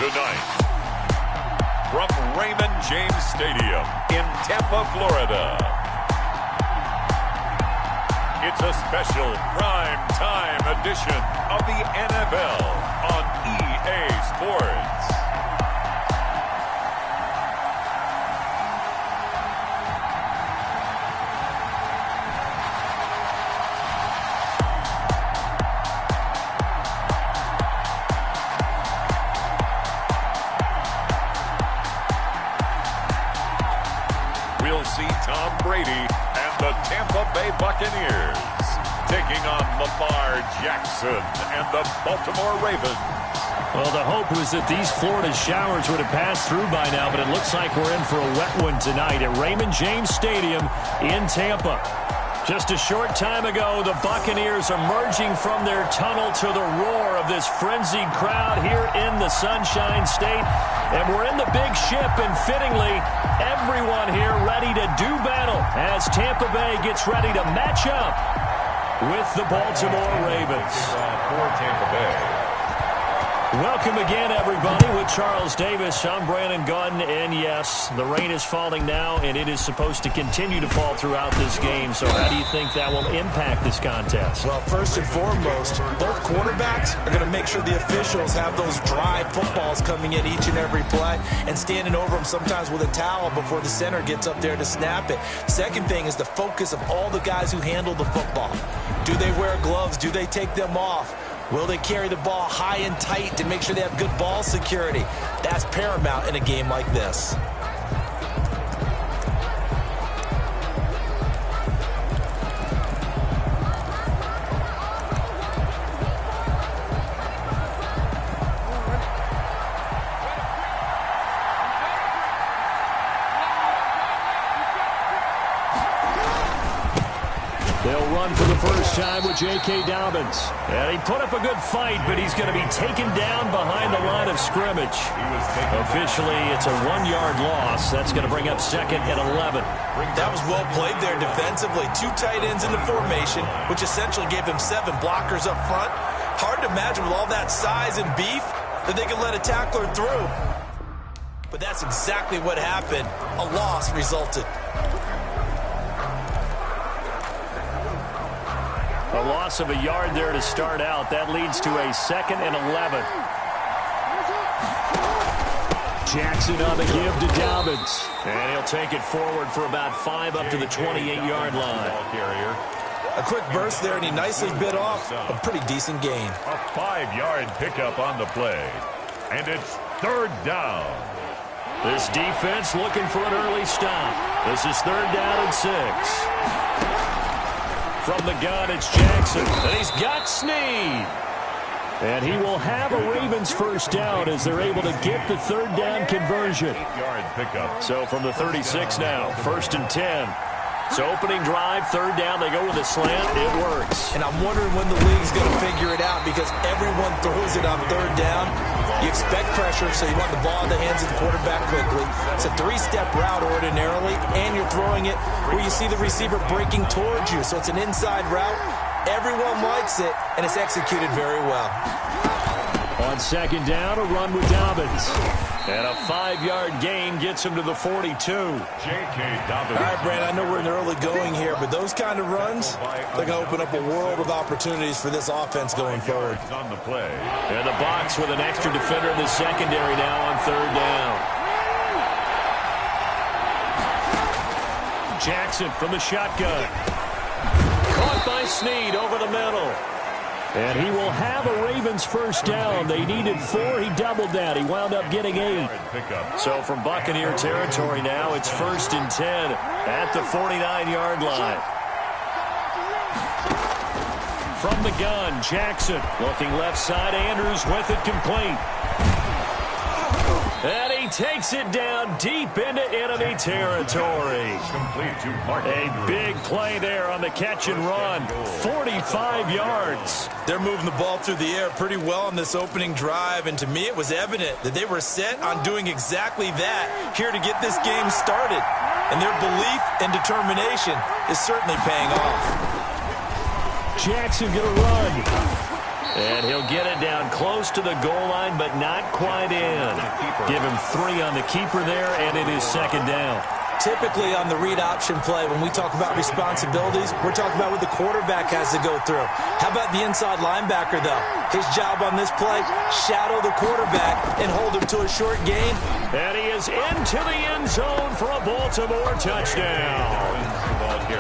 Tonight, from Raymond James Stadium in Tampa, Florida, it's a special prime time edition of the NFL on EA Sports. We'll see Tom Brady and the Tampa Bay Buccaneers taking on Lamar Jackson and the Baltimore Ravens. Well, the hope was that these Florida showers would have passed through by now, but it looks like we're in for a wet one tonight at Raymond James Stadium in Tampa. Just a short time ago, the Buccaneers emerging from their tunnel to the roar of this frenzied crowd here in the Sunshine State. And we're in the big ship, and fittingly, everyone here ready to do battle as Tampa Bay gets ready to match up with the Baltimore Ravens. For Tampa Bay. Welcome again, everybody, with Charles Davis. I'm Brandon Gunn, and yes, the rain is falling now, and it is supposed to continue to fall throughout this game. So how do you think that will impact this contest? Well, first and foremost, both quarterbacks are going to make sure the officials have those dry footballs coming in each and every play and standing over them sometimes with a towel before the center gets up there to snap it. Second thing is the focus of all the guys who handle the football. Do they wear gloves? Do they take them off? Will they carry the ball high and tight to make sure they have good ball security? That's paramount in a game like this. They'll run for the first time with J.K. Dobbins. And he put up a good fight, but he's going to be taken down behind the line of scrimmage. Officially, it's a 1-yard loss. That's going to bring up second and 11. That was well played there defensively. 2 tight ends in the formation, which essentially gave them 7 blockers up front. Hard to imagine with all that size and beef that they could let a tackler through. But that's exactly what happened. A loss resulted. A loss of a yard there to start out. That leads to a second and 11. Jackson on the give to Dobbins. And he'll take it forward for about 5 up to the 28-yard line. A quick burst there, and he nicely bit off a pretty decent gain. A 5-yard pickup on the play. And it's third down. This defense looking for an early stop. This is third down and 6. From the gun, it's Jackson, and he's got Snead. And he will have a Ravens first down as they're able to get the third down conversion. 8-yard pickup. So from the 36 now, first and 10. So opening drive, third down, they go with a slant. It works. And I'm wondering when the league's going to figure it out because everyone throws it on third down. You expect pressure, so you want the ball in the hands of the quarterback quickly. It's a 3-step route ordinarily, and you're throwing it where you see the receiver breaking towards you. So it's an inside route. Everyone likes it, and it's executed very well. On second down, a run with Dobbins. And a 5-yard gain gets him to the 42. J.K. Dobbins. All right, Brand, I know we're in the early going here, but those kind of runs, they're going to open up a world of opportunities for this offense going forward. On the play. And the box with an extra defender in the secondary now on third down. Jackson from the shotgun. Caught by Snead over the middle. And he will have a Ravens first down. They needed 4. He doubled that. He wound up getting 8. So from Buccaneer territory now, it's first and 10 at the 49-yard line. From the gun, Jackson looking left side. Andrews with it complete. And he takes it down deep into enemy territory. A big play there on the catch and run. 45 yards. They're moving the ball through the air pretty well on this opening drive, and to me it was evident that they were set on doing exactly that here to get this game started. And their belief and determination is certainly paying off. Jackson gonna run. And he'll get it down close to the goal line, but not quite in. Give him 3 on the keeper there, and it is second down. Typically on the read option play, when we talk about responsibilities, we're talking about what the quarterback has to go through. How about the inside linebacker, though? His job on this play, shadow the quarterback and hold him to a short gain. And he is into the end zone for a Baltimore touchdown.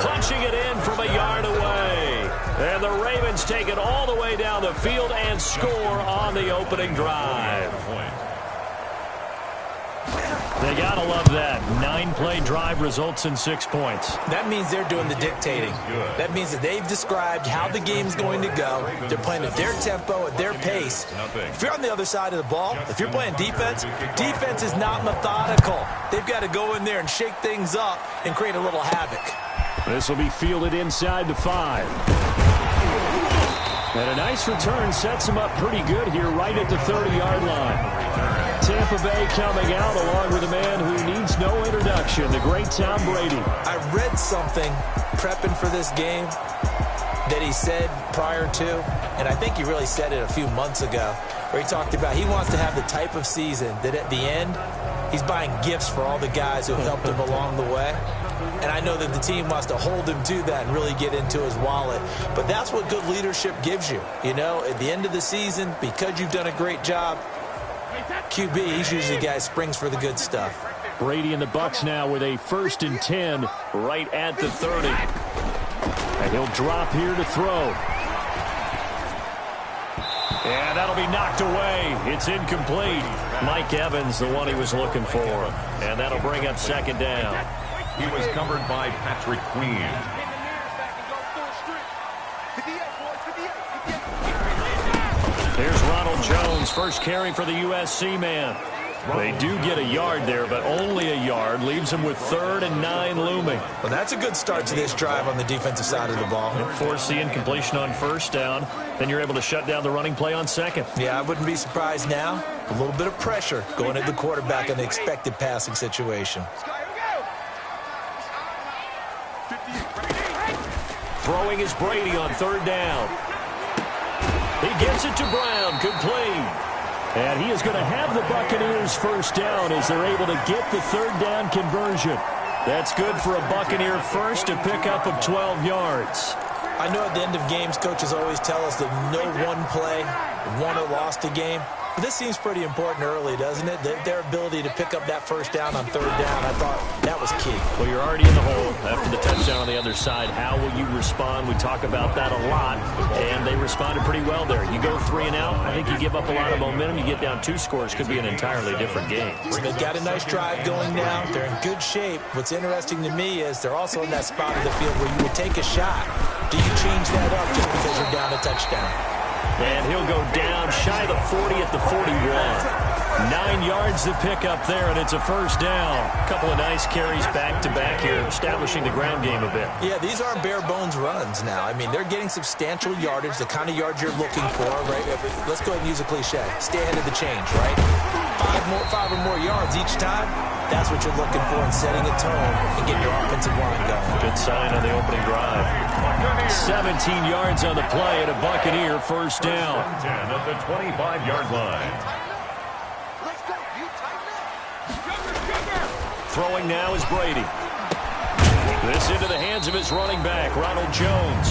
Punching it in from a yard away. And the Ravens take it all the way down the field and score on the opening drive. They got to love that. 9-play drive results in 6 points. That means they're doing the dictating. That means that they've described how the game's going to go. They're playing at their tempo, at their pace. If you're on the other side of the ball, if you're playing defense, defense is not methodical. They've got to go in there and shake things up and create a little havoc. This will be fielded inside the 5. And a nice return sets him up pretty good here right at the 30-yard line. Tampa Bay coming out along with a man who needs no introduction, the great Tom Brady. I read something prepping for this game that he said prior to, and I think he really said it a few months ago, where he talked about he wants to have the type of season that at the end, he's buying gifts for all the guys who helped him along the way. And I know that the team wants to hold him to that and really get into his wallet. But that's what good leadership gives you. You know, at the end of the season, because you've done a great job, QB, he's usually the guy who springs for the good stuff. Brady and the Bucs now with a 1st and 10 right at the 30. And he'll drop here to throw. And that'll be knocked away. It's incomplete. Mike Evans, the one he was looking for. And that'll bring up second down. He was covered by Patrick Queen. Here's Ronald Jones, first carry for the USC man. They do get a yard there, but only a yard. Leaves them with 3rd and 9 looming. Well, that's a good start to this drive on the defensive side of the ball. Force the incompletion on 1st down. Then you're able to shut down the running play on 2nd. Yeah, I wouldn't be surprised now. A little bit of pressure going at the quarterback in the expected passing situation. Throwing is Brady on 3rd down. He gets it to Brown, complete. And he is going to have the Buccaneers 1st down as they're able to get the 3rd down conversion. That's good for a Buccaneer first, a pickup of 12 yards. I know at the end of games, coaches always tell us that no one play won or lost a game. But this seems pretty important early, doesn't it? Their ability to pick up that 1st down on 3rd down, I thought that was key. Well, you're already in the hole after the touchdown on the other side. How will you respond? We talk about that a lot, and they responded pretty well there. You go 3 and out, I think you give up a lot of momentum. You get down 2 scores, could be an entirely different game. So they've got a nice drive going now. They're in good shape. What's interesting to me is they're also in that spot of the field where you would take a shot. Do you change that up just because you're down a touchdown? And he'll go down shy of the 40 at the 41. 9 yards to pick up there, and it's a 1st down. A couple of nice carries back-to-back here, establishing the ground game a bit. Yeah, these aren't bare-bones runs now. I mean, they're getting substantial yardage, the kind of yards you're looking for, right? Let's go ahead and use a cliche. Stay ahead of the change, right? 5 or more yards each time. That's what you're looking for in setting a tone and getting your offensive line going. Good sign on the opening drive. 17 yards on the play and a Buccaneer 1st down. 10 at the 25-yard line. Throwing now is Brady. This into the hands of his running back, Ronald Jones.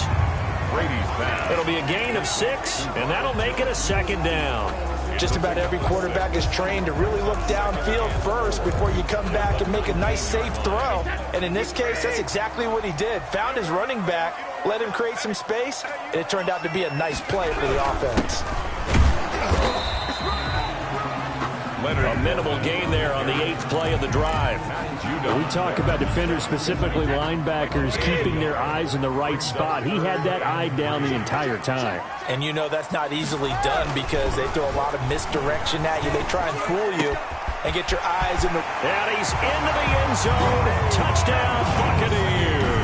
Brady's back. It'll be a gain of 6, and that'll make it a 2nd down. Just about every quarterback is trained to really look downfield first before you come back and make a nice, safe throw. And in this case, that's exactly what he did. Found his running back, let him create some space, and it turned out to be a nice play for the offense. A minimal gain there on the 8th play of the drive. We talk about defenders, specifically linebackers, keeping their eyes in the right spot. He had that eye down the entire time. And you know that's not easily done because they throw a lot of misdirection at you. They try and fool you and get your eyes in the... And he's into the end zone. Touchdown, Buccaneers.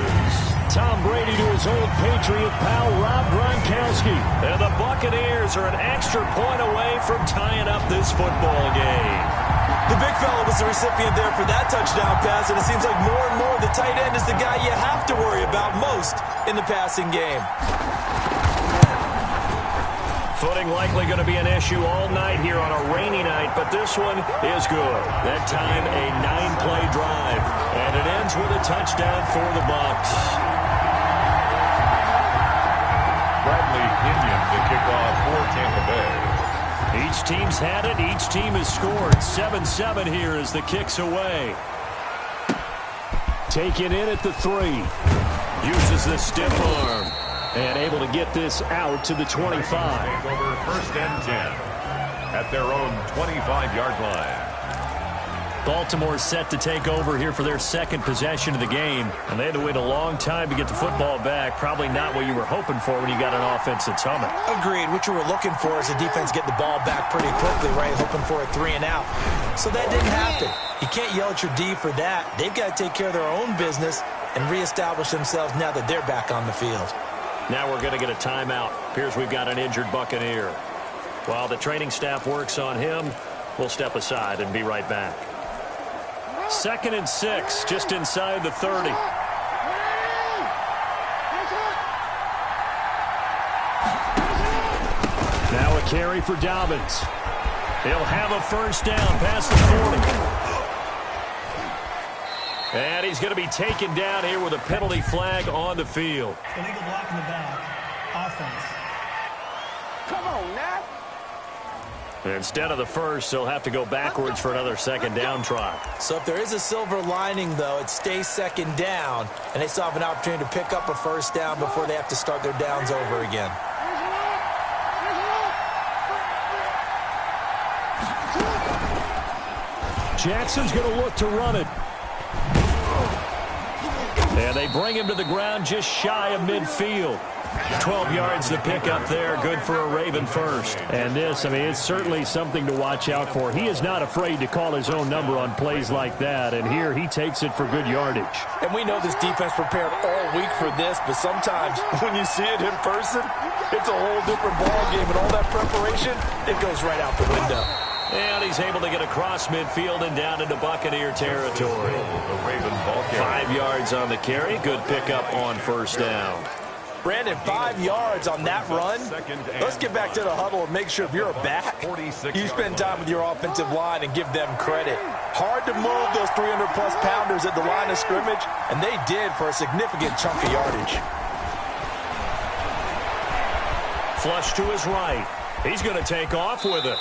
Tom Brady to his old Patriot pal, Rob Gronkowski. And the Buccaneers are an extra point away from tying up this football game. The big fella was the recipient there for that touchdown pass, and it seems like more and more the tight end is the guy you have to worry about most in the passing game. Footing likely going to be an issue all night here on a rainy night, but this one is good. That time, a 9-play drive, and it ends with a touchdown for the Bucs. Bradley Pinion to kick off for Tampa Bay. Each team's had it. Each team has scored. 7-7 here as the kick's away. Taken in at the 3. Uses the stiff arm. And able to get this out to the 25. Over 1st and 10 at their own 25-yard line. Baltimore set to take over here for their second possession of the game. And they had to wait a long time to get the football back. Probably not what you were hoping for when you got an offense that's humming. Agreed. What you were looking for is the defense get the ball back pretty quickly, right? Hoping for a 3 and out. So that didn't happen. You can't yell at your D for that. They've got to take care of their own business and reestablish themselves now that they're back on the field. Now we're going to get a timeout. Appears we've got an injured Buccaneer. While the training staff works on him, we'll step aside and be right back. 2nd and 6, just inside the 30. Now a carry for Dobbins. He'll have a first down past the 40. And he's going to be taken down here with a penalty flag on the field. Illegal block in the back. Offense. Come on, Nat. Instead of the first, they'll have to go backwards for another second down try. So if there is a silver lining, though, it stays second down, and they still have an opportunity to pick up a first down before they have to start their downs over again. Jackson's going to look to run it. And they bring him to the ground just shy of midfield. 12 yards to pick up there. Good for a Raven first. And this, I mean, it's certainly something to watch out for. He is not afraid to call his own number on plays like that. And here he takes it for good yardage. And we know this defense prepared all week for this, but sometimes when you see it in person, it's a whole different ball game. And all that preparation, it goes right out the window. And he's able to get across midfield and down into Buccaneer territory. 5 yards on the carry. Good pickup on first down. Brandon, 5 yards on that run. Let's get back to the huddle and make sure if you're a back, you spend time with your offensive line and give them credit. Hard to move those 300-plus pounders at the line of scrimmage, and they did for a significant chunk of yardage. Flush to his right. He's going to take off with it.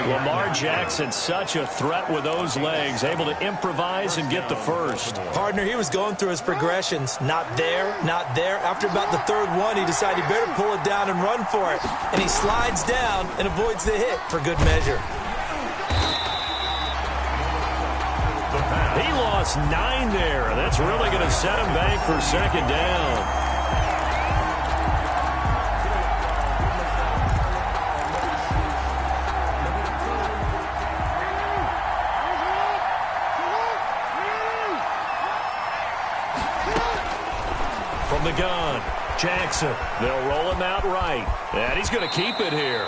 Lamar Jackson, such a threat with those legs, able to improvise and get the first. Partner, he was going through his progressions. Not there, not there. After about the third one, he decided he better pull it down and run for it. And he slides down and avoids the hit for good measure. He lost 9 there. That's really going to set him back for second down. From the gun, Jackson. They'll roll him out right. And he's going to keep it here.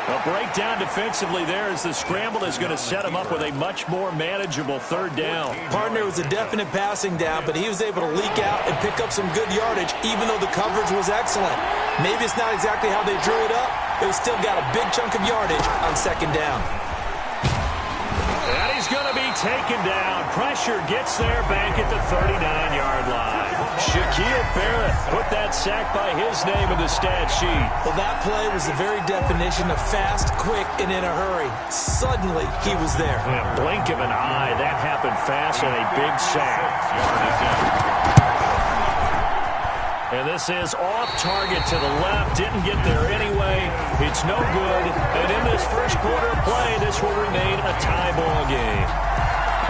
A breakdown defensively there as the scramble is going to set him up with a much more manageable third down. Partner, was a definite passing down, but he was able to leak out and pick up some good yardage, even though the coverage was excellent. Maybe it's not exactly how they drew it up, but he still got a big chunk of yardage on second down. And he's going to be taken down. Pressure gets there back at the 39-yard line. Shaquille Barrett put that sack by his name in the stat sheet. Well, that play was the very definition of fast, quick, and in a hurry. Suddenly, he was there. In a blink of an eye, that happened fast and a big sack. And this is off target to the left. Didn't get there anyway. It's no good. And in this first quarter of play, this will remain a tie ball game.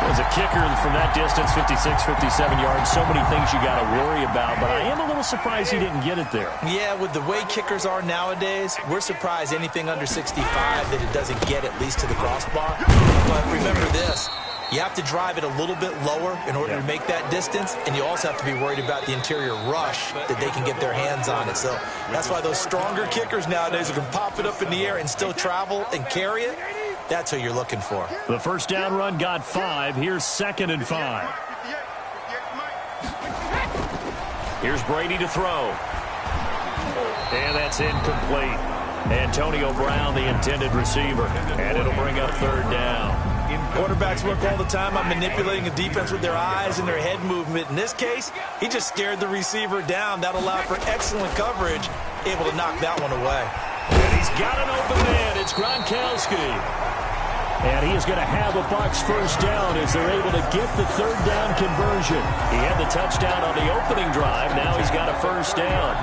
As a kicker from that distance, 56, 57 yards, so many things you got to worry about, but I am a little surprised he didn't get it there. Yeah, with the way kickers are nowadays, we're surprised anything under 65 that it doesn't get at least to the crossbar. But remember this, you have to drive it a little bit lower in order to make that distance, and you also have to be worried about the interior rush that they can get their hands on it. So that's why those stronger kickers nowadays who can pop it up in the air and still travel and carry it, that's what you're looking for. The first down run got 5. Here's 2nd and 5. Here's Brady to throw. And that's incomplete. Antonio Brown, the intended receiver. And it'll bring up third down. Quarterbacks work all the time on manipulating a defense with their eyes and their head movement. In this case, he just stared the receiver down. That allowed for excellent coverage, able to knock that one away. And he's got an open man. It's Gronkowski. And he is going to have a Bucs first down as they're able to get the third down conversion. He had the touchdown on the opening drive. Now he's got a first down.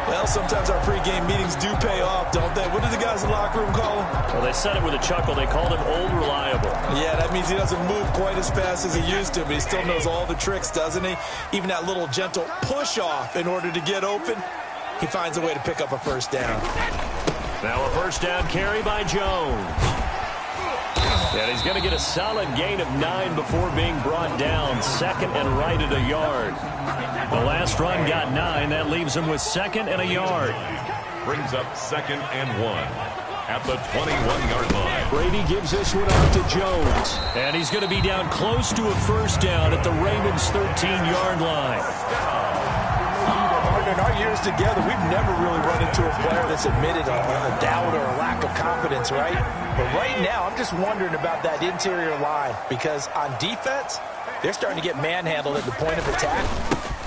Well, sometimes our pregame meetings do pay off, don't they? What do the guys in the locker room call him? Well, they said it with a chuckle. They called him Old Reliable. Yeah, that means he doesn't move quite as fast as he used to, but he still knows all the tricks, doesn't he? Even that little gentle push-off in order to get open, he finds a way to pick up a first down. Now a first down carry by Jones. And he's going to get a solid gain of 9 before being brought down. Second and right at a yard. The last run got 9. That leaves him with second and a yard. Brings up second and 1 at the 21-yard line. Brady gives this one off to Jones. And he's going to be down close to a first down at the Ravens' 13-yard line. In our years together, we've never really run into a player that's admitted a doubt or a lack of confidence, right? But right now, I'm just wondering about that interior line because on defense, they're starting to get manhandled at the point of attack.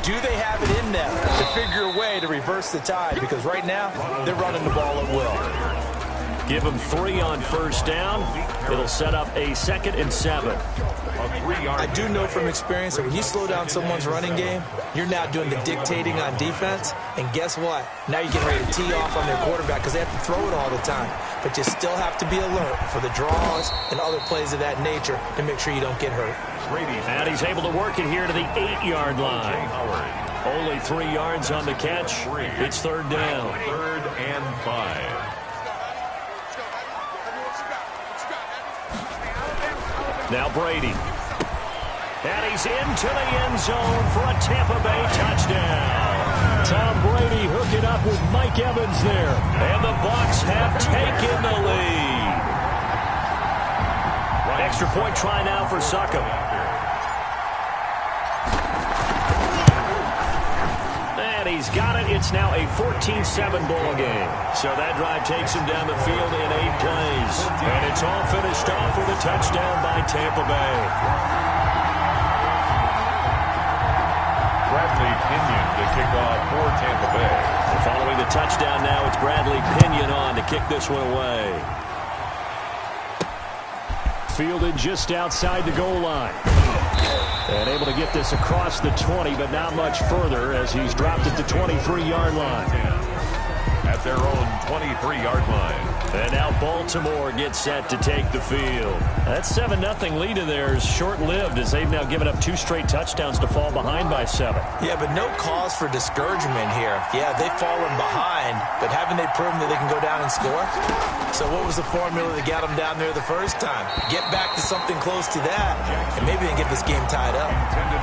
Do they have it in them to figure a way to reverse the tide? Because right now, they're running the ball at will. Give them 3 on first down. It'll set up a 2nd and 7. I do know from experience that when you slow down someone's running game, you're now doing the dictating on defense. And guess what? Now you're getting ready to tee off on their quarterback because they have to throw it all the time. But you still have to be alert for the draws and other plays of that nature to make sure you don't get hurt. And he's able to work it here to the 8-yard line. Only 3 yards on the catch. It's third down. 3rd and 5. Now Brady. And he's into the end zone for a Tampa Bay touchdown. Tom Brady hooking up with Mike Evans there. And the Bucs have taken the lead. Extra point try now for Succop. And he's got it. It's now a 14-7 ball game. So that drive takes him down the field in 8 plays. And it's all finished off with a touchdown by Tampa Bay. Bradley Pinion to kick off for Tampa Bay. And following the touchdown now, it's Bradley Pinion on to kick this one away. Fielded just outside the goal line. And able to get this across the 20, but not much further as he's dropped at the 23-yard line. At their own 23-yard line. And now Baltimore gets set to take the field. That 7-0 lead of theirs short-lived as they've now given up 2 straight touchdowns to fall behind by 7. Yeah, but no cause for discouragement here. Yeah, they've fallen behind, but haven't they proven that they can go down and score? So what was the formula that got them down there the first time? Get back to something close to that, and maybe they can get this game tied up.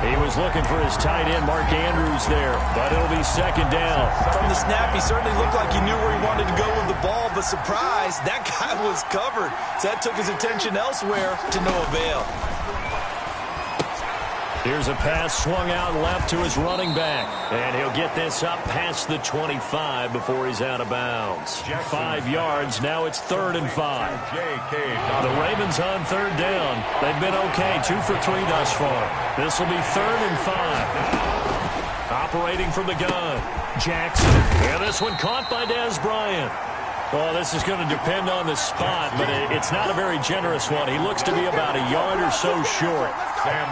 He was looking for his tight end, Mark Andrews, there, but it'll be second down. From the snap, he certainly looked like he knew where he wanted to go with the ball, but surprise, that guy was covered. So that took his attention elsewhere to no avail. Here's a pass swung out left to his running back. And he'll get this up past the 25 before he's out of bounds. 5 yards. Now it's 3rd and 5. The Ravens on third down. They've been okay. 2 for 3 thus far. This will be 3rd and 5. Operating from the gun. Jackson. And this one caught by Dez Bryant. Well, this is going to depend on the spot, but it's not a very generous one. He looks to be about a yard or so short.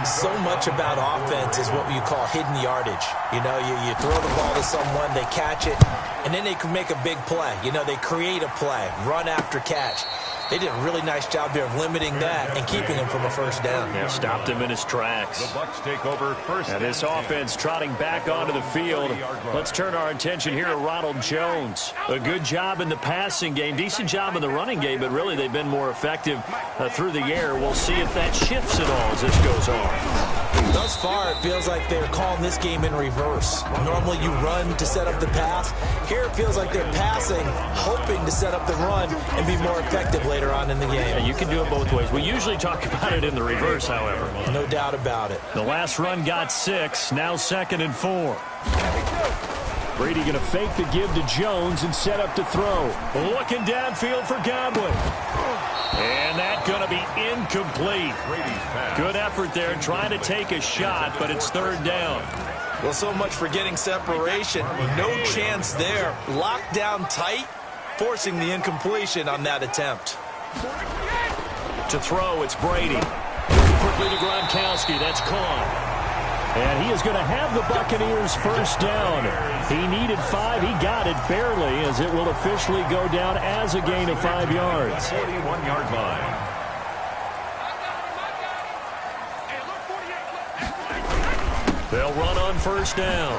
So much about offense is what you call hidden yardage. You know, you throw the ball to someone, they catch it, and then they can make a big play. You know, they create a play, run after catch. They did a really nice job there of limiting that and keeping him from a first down. Yeah, stopped him in his tracks. The Bucs take over first. And this offense trotting back onto the field. Let's turn our attention here to Ronald Jones. A good job in the passing game, decent job in the running game, but really they've been more effective through the air. We'll see if that shifts at all as this goes on. Thus far, it feels like they're calling this game in reverse. Normally you run to set up the pass. Here it feels like they're passing, hoping to set up the run and be more effective later on in the game. Yeah, you can do it both ways. We usually talk about it in the reverse, however. No doubt about it. The last run got 6, now 2nd and 4. Brady going to fake the give to Jones and set up to throw. Looking downfield for Godwin. And that's going to be incomplete. Good effort there trying to take a shot, but it's third down. Well, so much for getting separation. No chance there. Locked down tight, forcing the incompletion on that attempt. To throw, it's Brady. Quickly to Gronkowski. That's caught. And he is going to have the Buccaneers first down. He needed 5. He got it barely, as it will officially go down as a gain of 5 yards. 41-yard line. They'll run on first down.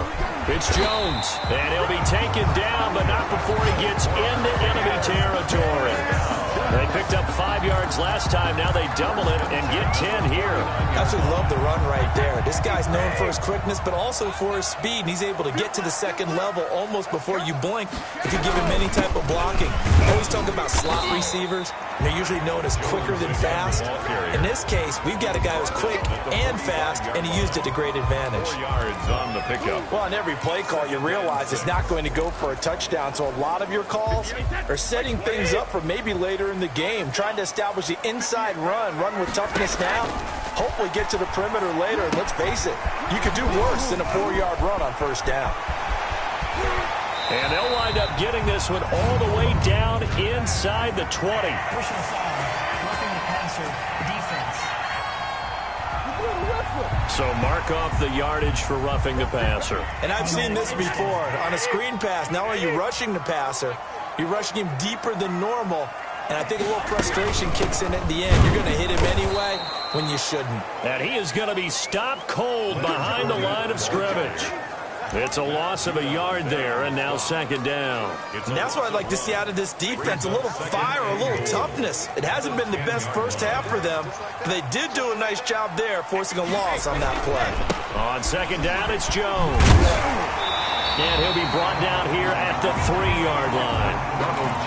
It's Jones, and he'll be taken down, but not before he gets into enemy territory. They picked up 5 yards last time. Now they double it and get 10 here. Absolutely love the run right there. This guy's known for his quickness, but also for his speed. And he's able to get to the second level almost before you blink if you give him any type of blocking. Always talk about slot receivers. And they're usually known as quicker than fast. In this case, we've got a guy who's quick and fast, and he used it to great advantage. 4 yards on the pickup. Well, on every play call, you realize it's not going to go for a touchdown. So a lot of your calls are setting things up for maybe later in the game, trying to establish the inside run with toughness now, hopefully get to the perimeter later. And let's face it, you could do worse than a 4-yard run on first down. And they'll wind up getting this one all the way down inside the 20. Personal foul, roughing the passer, defense. So mark off the yardage for roughing the passer. And I've seen this before. On a screen pass, not only are you rushing the passer, you're rushing him deeper than normal. And I think a little frustration kicks in at the end. You're going to hit him anyway when you shouldn't. And he is going to be stopped cold behind the line of scrimmage. It's a loss of a yard there, and now second down. And that's what I'd like to see out of this defense, a little fire, a little toughness. It hasn't been the best first half for them, but they did do a nice job there, forcing a loss on that play. On second down, it's Jones. And he'll be brought down here at the 3-yard line.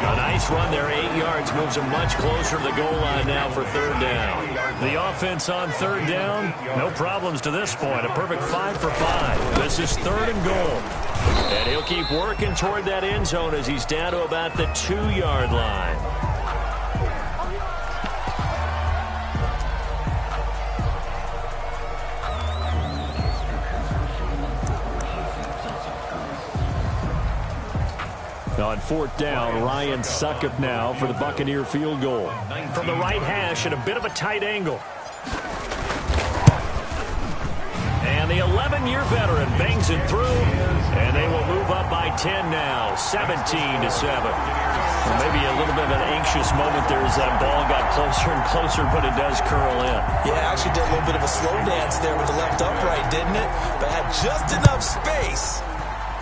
A nice run there, 8 yards, moves him much closer to the goal line now for third down. The offense on third down, no problems to this point. A perfect 5 for 5. This is third and goal. And he'll keep working toward that end zone as he's down to about the 2-yard line. On fourth down, Ryan Suckup now for the Buccaneer field goal. From the right hash at a bit of a tight angle. And the 11-year veteran bangs it through, and they will move up by 10 now, 17-7. Maybe a little bit of an anxious moment there as that ball got closer and closer, but it does curl in. Yeah, actually did a little bit of a slow dance there with the left upright, didn't it? But had just enough space,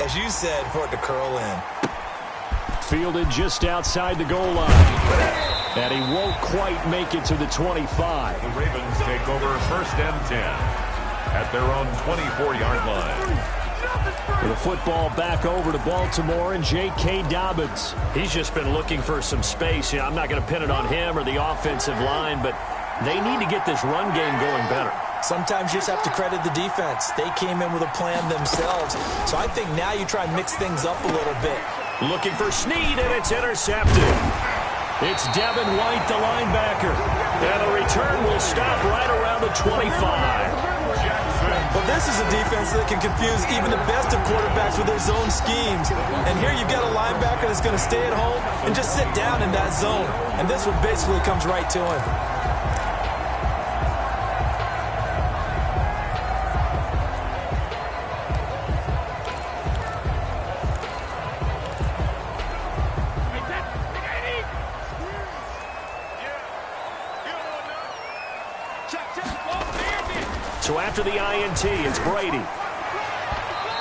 as you said, for it to curl in. Fielded just outside the goal line. And he won't quite make it to the 25. The Ravens take over first and 10 at their own 24-yard line. With the football back over to Baltimore and J.K. Dobbins. He's just been looking for some space. I'm not going to pin it on him or the offensive line, but they need to get this run game going better. Sometimes you just have to credit the defense. They came in with a plan themselves. So I think now you try and mix things up a little bit. Looking for Snead, and it's intercepted. It's Devin White, the linebacker. And the return will stop right around the 25. Well, this is a defense that can confuse even the best of quarterbacks with their zone schemes. And here you've got a linebacker that's going to stay at home and just sit down in that zone. And this one basically comes right to him. So after the INT, it's Brady.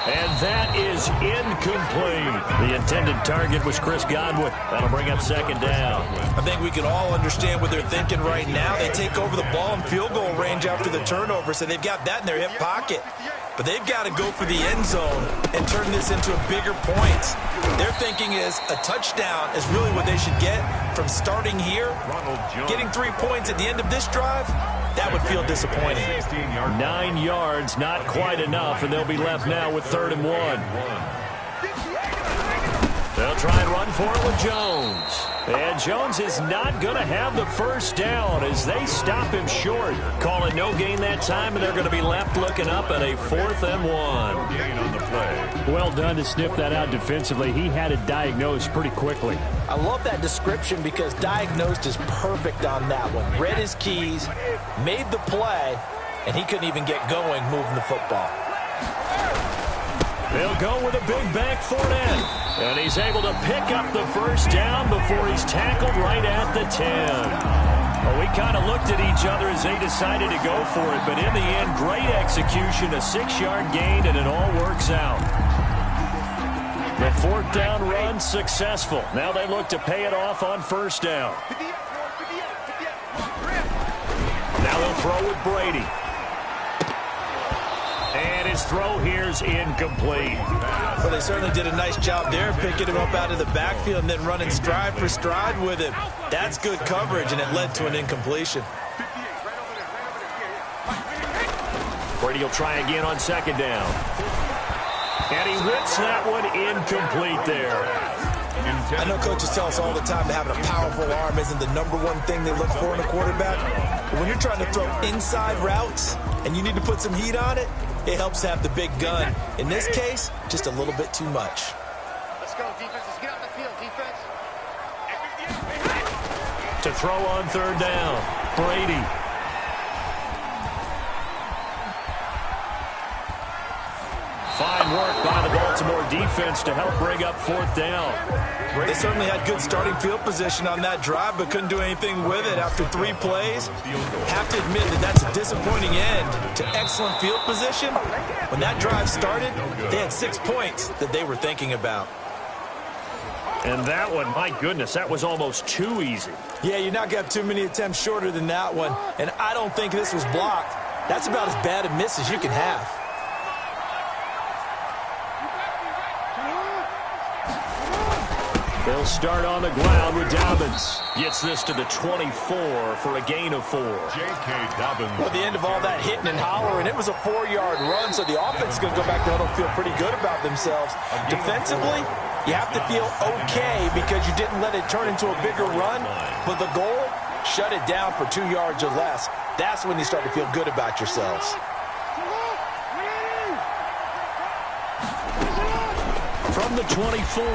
And that is incomplete. The intended target was Chris Godwin. That'll bring up second down. I think we can all understand what they're thinking right now. They take over the ball in field goal range after the turnover, so they've got that in their hip pocket. But they've got to go for the end zone and turn this into a bigger point. Their thinking is a touchdown is really what they should get from starting here. Getting 3 points at the end of this drive, that would feel disappointing. 9 yards, not quite enough, and they'll be left now with 3rd and 1. They'll try and run for it with Jones. And Jones is not going to have the first down as they stop him short. Call it no gain that time, and they're going to be left looking up at a 4th and 1. Gain on the play. Well done to sniff that out defensively. He had it diagnosed pretty quickly. I love that description because diagnosed is perfect on that one. Read his keys, made the play, and he couldn't even get going moving the football. They'll go with a big back Fournette. And he's able to pick up the first down before he's tackled right at the 10. Well, we kind of looked at each other as they decided to go for it. But in the end, great execution, a 6-yard gain, and it all works out. The 4th down run successful. Now they look to pay it off on 1st down. Now they'll throw with Brady. And his throw here's incomplete. Well, they certainly did a nice job there, picking him up out of the backfield and then running stride for stride with him. That's good coverage, and it led to an incompletion. Brady will try again on 2nd down. And he whips that one incomplete there. I know coaches tell us all the time that having a powerful arm isn't the #1 thing they look for in a quarterback. But when you're trying to throw inside routes and you need to put some heat on it, it helps have the big gun. In this case, just a little bit too much. Let's go, defense. Let's get out the field, defense. To throw on 3rd down, Brady. Fine work by the Baltimore defense to help bring up 4th down. They certainly had good starting field position on that drive, but couldn't do anything with it after 3 plays. Have to admit that that's a disappointing end to excellent field position. When that drive started, they had 6 points that they were thinking about. And that one, my goodness, that was almost too easy. Yeah, you're not going to have too many attempts shorter than that one, and I don't think this was blocked. That's about as bad a miss as you can have. They'll start on the ground with Dobbins. Gets this to the 24 for a gain of 4. J.K. Dobbins. Well, at the end of all that hitting and hollering, it was a 4-yard run, so the offense is going to go back to huddle, feel pretty good about themselves. Defensively, you have to feel okay because you didn't let it turn into a bigger run, but the goal, shut it down for 2 yards or less. That's when you start to feel good about yourselves. From the 24,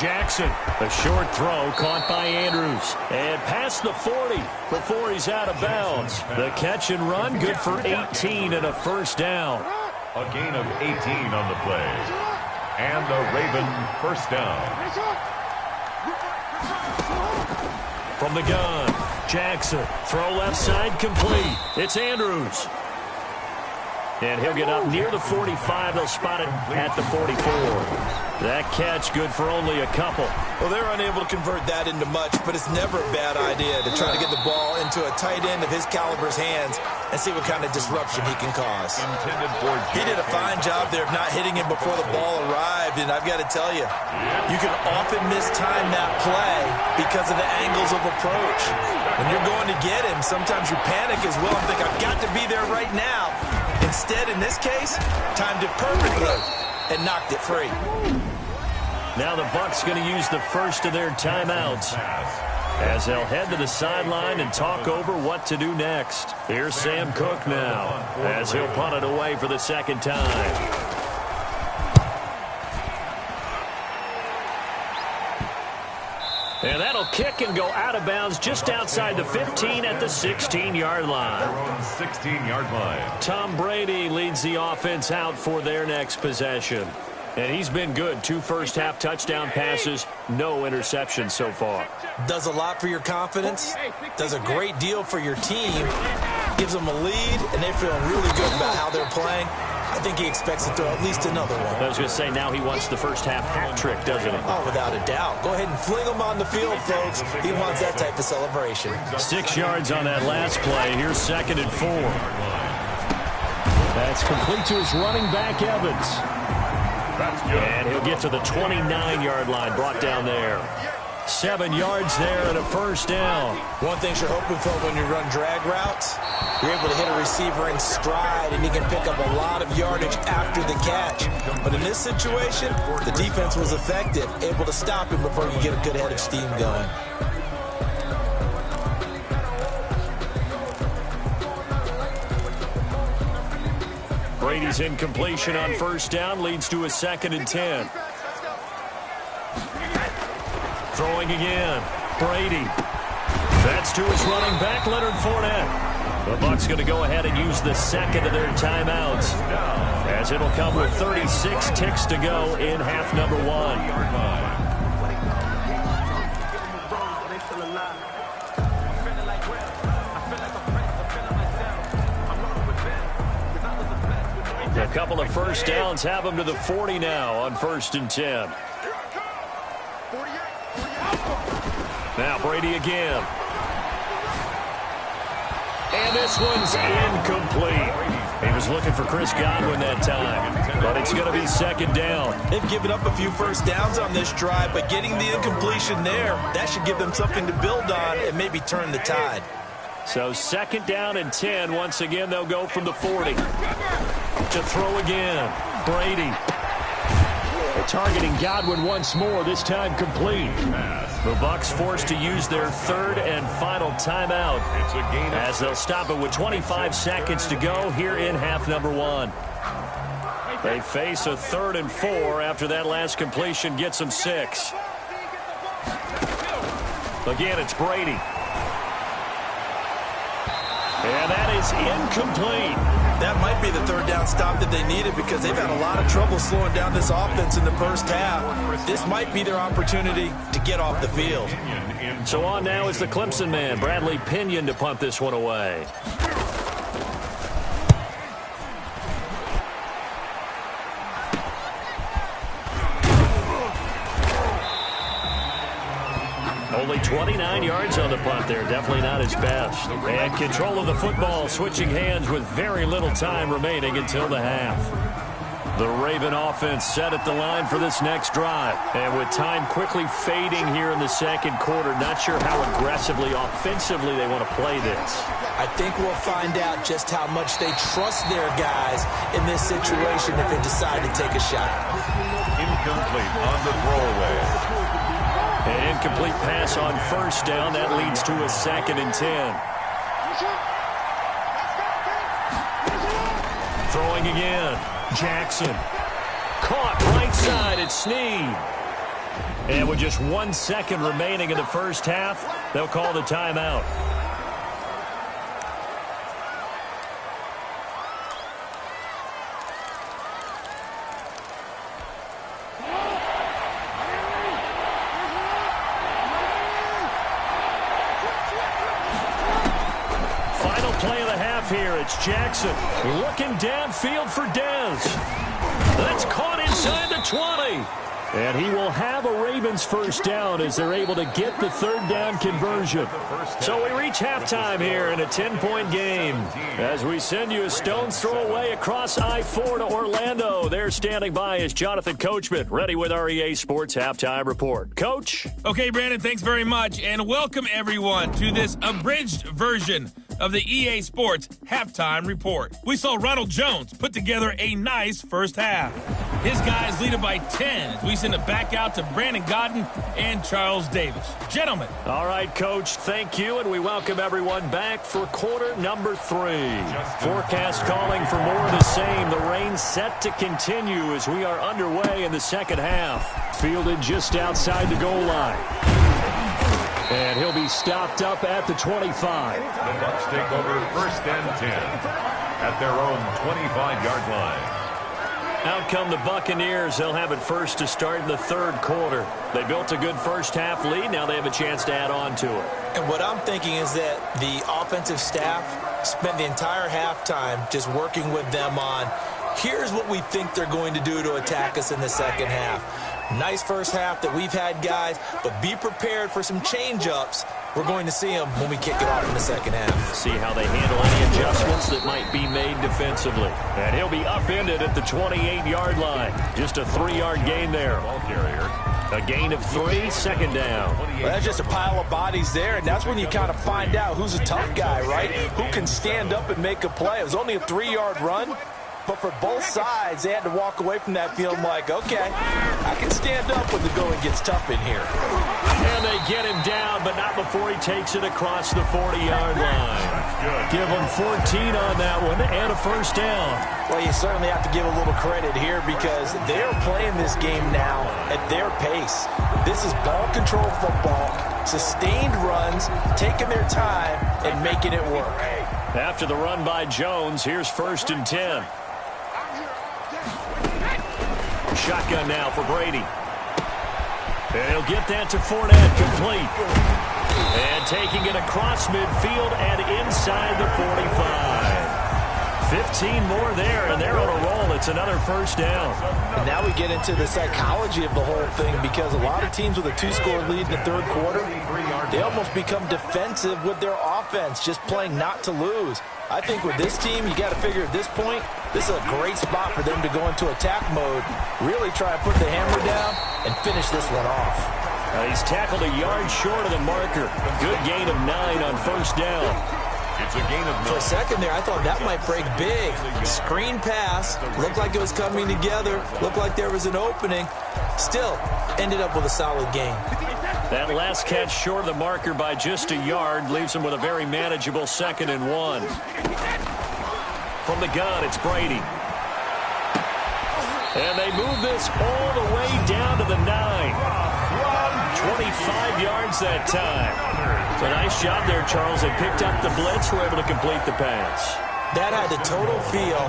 Jackson. A short throw caught by Andrews. And past the 40 before he's out of bounds. The catch and run good for 18 and a 1st down. A gain of 18 on the play. And the Raven 1st down. From the gun, Jackson. Throw left side complete. It's Andrews. And he'll get up near the 45. They'll spot it at the 44. That catch good for only a couple. Well, they're unable to convert that into much, but it's never a bad idea to try to get the ball into a tight end of his caliber's hands and see what kind of disruption he can cause. He did a fine job there of not hitting him before the ball arrived, and I've got to tell you, you can often mistime that play because of the angles of approach. When you're going to get him, sometimes you panic as well and think, I've got to be there right now. Instead, in this case, timed it perfectly and knocked it free. Now the Bucs going to use the first of their timeouts as they'll head to the sideline and talk over what to do next. Here's Sam Cook now as he'll punt it away for the 2nd time. And that'll kick and go out of bounds just outside the 15 at the 16-yard line. 16-yard line. Tom Brady leads the offense out for their next possession. And he's been good. 2 first-half touchdown passes, no interceptions so far. Does a lot for your confidence, does a great deal for your team, gives them a lead, and they're feeling really good about how they're playing. I think he expects to throw at least another one. I was going to say, now he wants the first-half hat trick, doesn't he? Oh, without a doubt. Go ahead and fling him on the field, folks. He wants that type of celebration. 6 yards on that last play. Here's 2nd and 4. That's complete to his running back, Evans. That's good. And he'll get to the 29-yard line, brought down there. 7 yards there and a first down. One thing you're hoping for when you run drag routes, you're able to hit a receiver in stride, and he can pick up a lot of yardage after the catch. But in this situation, the defense was effective, able to stop him before you get a good head of steam going. Brady's incompletion on first down leads to a 2nd and 10. Throwing again. Brady. That's to his running back, Leonard Fournette. The Bucs going to go ahead and use the second of their timeouts, as it'll come with 36 ticks to go in half number 1. A couple of first downs have them to the 40 now on 1st and 10. Now Brady again. And this one's incomplete. He was looking for Chris Godwin that time, but it's going to be 2nd down. They've given up a few first downs on this drive, but getting the incompletion there, that should give them something to build on and maybe turn the tide. So 2nd down and 10. Once again, they'll go from the 40. To throw again. Brady. They're targeting Godwin once more, this time complete. The Bucs forced to use their 3rd and final timeout, as they'll stop it with 25 seconds to go here in half number 1. They face a 3rd and 4 after that last completion gets them 6. Again, it's Brady. And that is incomplete. That might be the 3rd down stop that they needed, because they've had a lot of trouble slowing down this offense in the first half. This might be their opportunity to get off the field. So on now is the Clemson man, Bradley Pinion, to punt this one away. Only 29 yards on the punt there. Definitely not his best. And control of the football, switching hands with very little time remaining until the half. The Raven offense set at the line for this next drive. And with time quickly fading here in the 2nd quarter, not sure how aggressively, offensively they want to play this. I think we'll find out just how much they trust their guys in this situation if they decide to take a shot. Incomplete on the throwaway. An incomplete pass on first down. That leads to a 2nd and 10. Throwing again. Jackson. Caught right side. It's Snead. And with just 1 second remaining in the first half, they'll call the timeout. Here it's Jackson looking downfield for Dez. That's caught inside the 20. And he will have a Ravens first down as they're able to get the 3rd down conversion. So we reach halftime here in a 10-point game as we send you a stone's throw away across I-4 to Orlando. There standing by is Jonathan Coachman, ready with our EA Sports Halftime Report. Coach? Okay, Brandon, thanks very much, and welcome everyone to this abridged version of the EA Sports Halftime Report. We saw Ronald Jones put together a nice first half. His guys lead it by 10 as we send it back out to Brandon Godden and Charles Davis. Gentlemen. All right, Coach, thank you, and we welcome everyone back for quarter number 3. Forecast calling for more of the same. The rain set to continue as we are underway in the 2nd half. Fielded just outside the goal line. And he'll be stopped up at the 25. The Bucs take over 1st and 10 at their own 25-yard line. Out come the Buccaneers. They'll have it first to start in the 3rd quarter. They built a good first half lead. Now they have a chance to add on to it. And what I'm thinking is that the offensive staff spent the entire halftime just working with them on, here's what we think they're going to do to attack us in the 2nd half. Nice first half that we've had, guys, but be prepared for some change-ups. We're going to see them when we kick it off in the 2nd half. See how they handle any adjustments that might be made defensively. And he'll be upended at the 28-yard line. Just a 3-yard gain there. Ball carrier A gain of 3, second down. Well, that's just a pile of bodies there, and that's when you kind of find out who's a tough guy, right? Who can stand up and make a play. It was only a 3-yard run, but for both sides, they had to walk away from that field like, okay, I can stand up when the going gets tough in here. And they get him down, but not before he takes it across the 40-yard line. Give him 14 on that one and a first down. Well, you certainly have to give a little credit here because they're playing this game now at their pace. This is ball control football, sustained runs, taking their time and making it work. After the run by Jones, here's 1st and 10. Shotgun now for Brady. And he'll get that to Fournette, complete. And taking it across midfield and inside the 45. 15 more there, and they're on a roll. It's another first down. And now we get into the psychology of the whole thing because a lot of teams with a 2-score lead in the third quarter, they almost become defensive with their offense, just playing not to lose. I think with this team, you got to figure at this point, this is a great spot for them to go into attack mode, really try to put the hammer down and finish this one off. He's tackled a yard short of the marker. Good gain of 9 on first down. It's a gain of 9. For a second there, I thought that might break big. Screen pass, looked like it was coming together, looked like there was an opening. Still, ended up with a solid gain. That last catch short of the marker by just a yard leaves him with a very manageable 2nd and 1. From the gun, it's Brady. And they move this all the way down to the 9. 25 yards that time. It's a nice job there, Charles. They picked up the blitz, were able to complete the pass. That had the total feel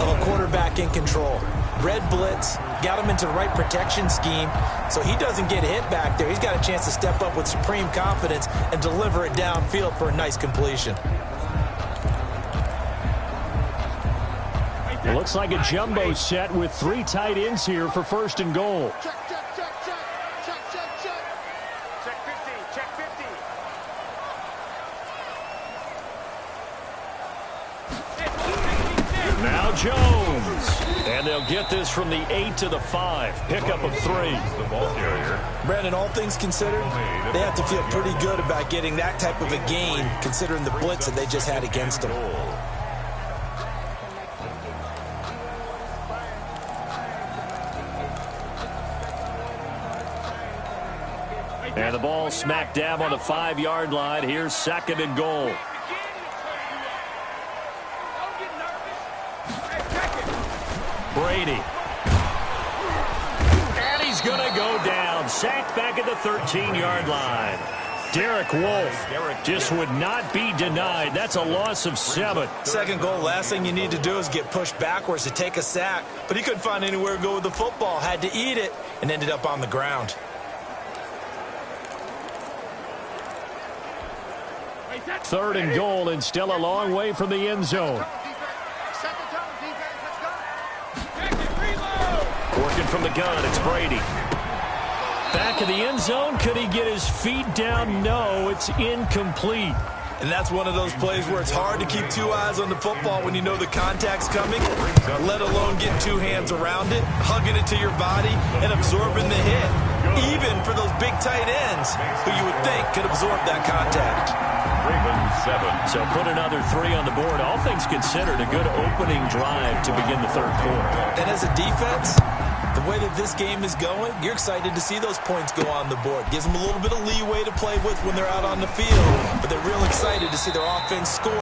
of a quarterback in control. Red blitz, got him into the right protection scheme, so he doesn't get hit back there. He's got a chance to step up with supreme confidence and deliver it downfield for a nice completion. It looks like a jumbo set with 3 tight ends here for 1st and goal. Check 50, check 50. Now Jones. And they'll get this from the 8 to the 5. Pickup of 3. The ball carrier. Brandon, all things considered, they have to feel pretty good about getting that type of a gain considering the blitz that they just had against them. And the ball smack dab on the 5-yard line. Here's 2nd and goal. Brady. And he's going to go down. Sacked back at the 13-yard line. Derek Wolfe just would not be denied. That's a loss of 7. 2nd goal, last thing you need to do is get pushed backwards to take a sack. But he couldn't find anywhere to go with the football. Had to eat it and ended up on the ground. 3rd and goal and still a long way from the end zone. Working from the gun, it's Brady. Back of the end zone, could he get his feet down? No, it's incomplete. And that's one of those plays where it's hard to keep 2 eyes on the football when you know the contact's coming, let alone get 2 hands around it, hugging it to your body, and absorbing the hit. Even for those big tight ends who you would think could absorb that contact. So put another 3 on the board. All things considered, a good opening drive to begin the 3rd quarter. And as a defense, the way that this game is going, you're excited to see those points go on the board. Gives them a little bit of leeway to play with when they're out on the field, but they're real excited to see their offense score.